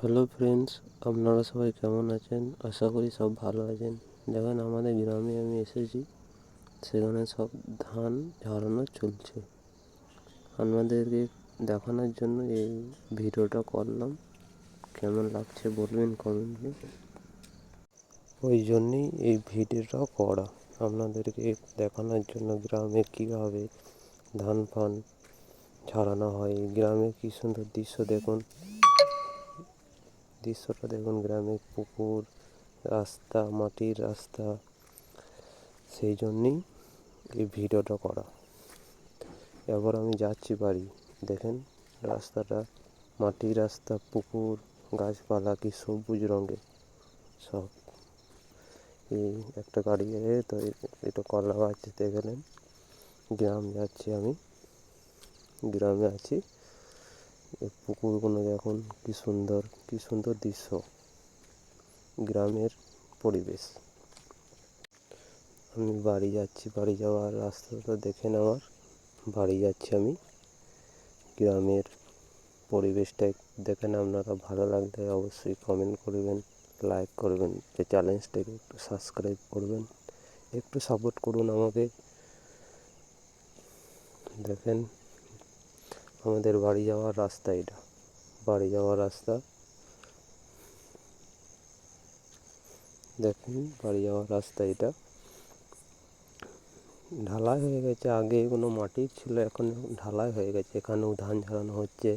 Hello friends, আপনারা সবাই কেমন আছেন? আশা করি সব ভালো আছেন। দেখেন আমাদের গ্রামে আমি এসেছি, সেখানে সব ধান ঝাড়ানো চলছে। আপনাদেরকে দেখানোর জন্য এই ভিডিওটা করলাম। কেমন লাগছে বলবেন কমেন্টে। ওই জন্যই এই ভিডিওটা করা, আপনাদেরকে দেখানোর জন্য গ্রামে কীভাবে ধান ফান ঝাড়ানো হয়। গ্রামে কী সুন্দর দৃশ্যটা দেখুন, গ্রামের পুকুর, রাস্তা, মাটির রাস্তা। সেই জন্যই এই ভিডিওটা করা। এবার আমি যাচ্ছি বাড়ি। দেখেন রাস্তাটা, মাটির রাস্তা, পুকুর, গাছপালা কি সবুজ রঙের সব। এই একটা গাড়ি তো এটা কলা গাছ দেখলেন। গ্রাম যাচ্ছি আমি, গ্রামে আছি। এই পুকুরগুলো দেখুন কি সুন্দর দৃশ্য, গ্রামের পরিবেশ। আমি বাড়ি যাচ্ছি, বাড়ি যাওয়ার রাস্তাটা দেখেন আমার। বাড়ি যাচ্ছি আমি। গ্রামের পরিবেশটা দেখেন আপনারা। ভালো লাগলে অবশ্যই কমেন্ট করবেন, লাইক করবেন, এই চ্যানেলটাকে একটু সাবস্ক্রাইব করবেন, একটু সাপোর্ট করুন আমাকে। দেখেন আমাদের বাড়ি যাওয়ার রাস্তা, এটা বাড়ি যাওয়ার রাস্তা। দেখুন বাড়ি যাওয়ার রাস্তা এটা। ঢালাই হয়ে গেছে, আগে এগুলো মাটির ছিল, এখন ঢালাই হয়ে গেছে। এখানেও ধান ঝাড়ানো হচ্ছে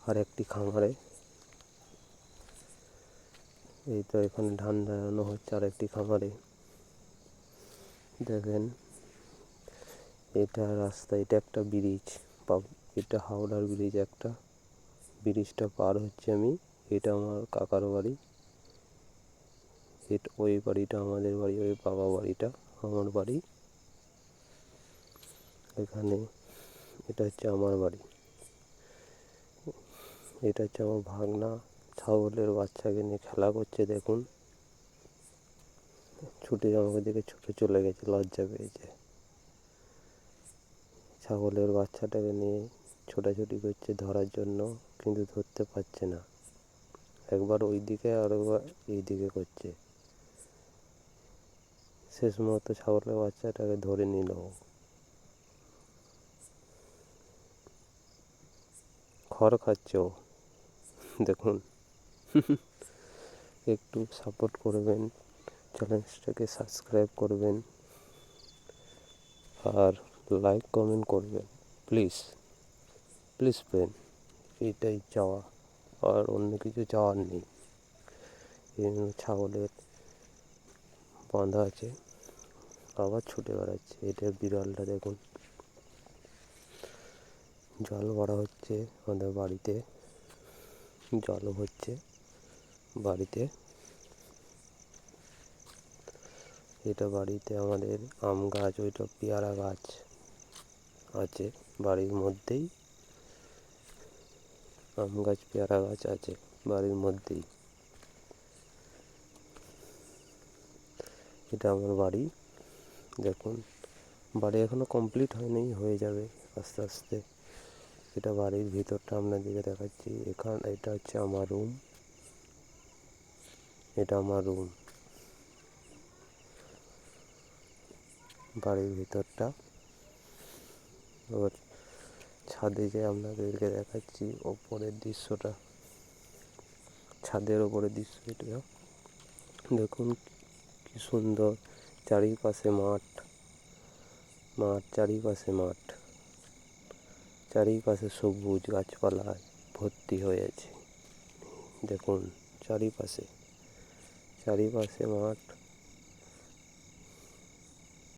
আর একটি খামারে। এই তো এখানে ধান ঝাড়ানো হচ্ছে আর একটি খামারে। দেখেন এটা রাস্তা, এটা একটা ব্রিজ, এটা হাওড়ার ব্রিজ একটা। ব্রিজটা পার হচ্ছে আমি। এটা আমার কাকার বাড়ি, এটা ওই বাড়িটা আমাদের বাড়ি, ওই বাবা বাড়িটা আমার বাড়ি। এখানে এটা হচ্ছে আমার বাড়ি। এটা হচ্ছে আমার ভাগনা, ছাগলের বাচ্চাকে নিয়ে খেলা করছে। দেখুন ছুটে আমাকে দেখে ছুটে চলে গেছে, লজ্জা পেয়েছে। ছাগলের বাচ্চাটাকে নিয়ে ছোটাছুটি করছে ধরার জন্য, কিন্তু ধরতে পারছে না। একবার ওই দিকে আর একবার এই দিকে করছে। শেষ মুহূর্ত ছাগলের বাচ্চাটাকে ধরে নিল। খড় খাচ্ছে ও, দেখুন। একটু সাপোর্ট করবেন, চ্যানেলটাকে সাবস্ক্রাইব করবেন আর লাইক কমেন্ট করবেন প্লিজ প্লিজ ফ্রেন্ড। এইটাই চাওয়া, আর অন্য কিছু চাওয়ার নেই। এই ছাগলের বাঁধা আছে, আবার ছুটে বেড়াচ্ছে। এটা বিড়ালটা দেখুন। জল ভরা হচ্ছে আমাদের বাড়িতে, জল হচ্ছে বাড়িতে। এটা বাড়িতে আমাদের আম গাছ, ওইটা পেয়ারা গাছ আছে বাড়ির মধ্যেই। আম গাছ, পেয়ারা গাছ আছে বাড়ির মধ্যেই। এটা আমার বাড়ি। দেখুন বাড়ি এখনো কমপ্লিট হয়নি, হয়ে যাবে আস্তে আস্তে। এটা বাড়ির ভিতরটা আপনাদেরকে দেখাচ্ছি। এটা হচ্ছে আমার রুম, এটা আমার রুম, বাড়ির ভিতরটা। এবার ছাদে যে আপনাদেরকে দেখাচ্ছি ওপরের দৃশ্যটা, ছাদের ওপরের দৃশ্য এটা। দেখুন কি সুন্দর, চারিপাশে মাঠ, চারিপাশে মাঠ, চারিপাশে সবুজ গাছপালায় ভর্তি হয়ে আছে। দেখুন চারিপাশে মাঠ,